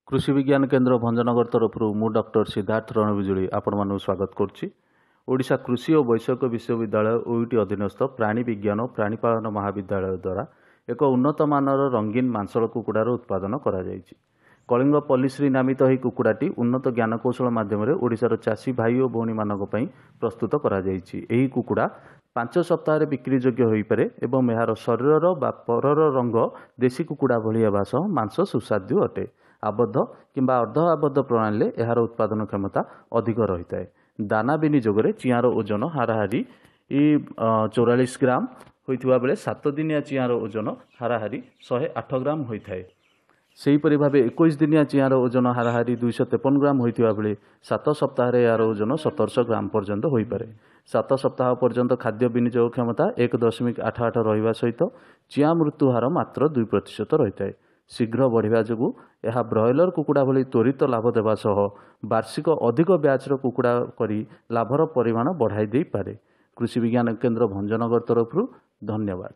कृषि विज्ञान केन्द्र भंजनगर तरफ मु डॉक्टर सिद्धार्थ रणविजुली आपण मानक स्वागत करुच्ची। ओडिशा कृषि और वैषयिक विश्वविद्यालय ओयूटी अधीनस्थ प्राणी विज्ञान और प्राणीपालन महाविद्यालय द्वारा एक उन्नत मानर रंगीन मांसल कुकुड़ार उत्पादन करा जायछि। कलिंग पल्लीश्री नामित यह कुकुड़ाटी उन्नत ज्ञानकौशल माध्यम ओडिशार चाषी भाई और भौणी मानक पई प्रस्तुत करा जायछि। एही कुकुड़ा 5 सप्ताह बिक्री योग्य हो पारे एवं यार शरीर बा परर रंग देशी कुकुड़ा भली हेबा सह मांस सुस्वादु अटे। आबद्ध किंबा अर्ध आबद्ध प्रणाली यार उत्पादन क्षमता अधिक रही है। दाना विनियोग में चिआर ओजन हाराहारी 44 ग्राम होता बेले 7 दिनिया चिआर ओजन हाराहारी 108 ग्राम होता है। सेहीपरि भाव 21 दिनिया चिआर ओजन हाराहारी 253 ग्राम होता बेले 7 सप्ताह यार ओजन 1700 ग्राम पर्यंत हो पारे। 7 सप्ताह पर्यंत खाद्य विनियोग क्षमता 1.88 रहा सहित चिआ मृत्यु हार मात्र 2% रही है। शीघ्र बढ़िया जोगु यह ब्रॉयलर कुकुड़ा भली त्वरित लाभ देवा सह वार्षिक अधिक ब्याचर कुकुड़ा करी लाभर परिमाण बढ़ाई दे पारे। कृषि विज्ञान केन्द्र भंजनगर तरफ धन्यवाद।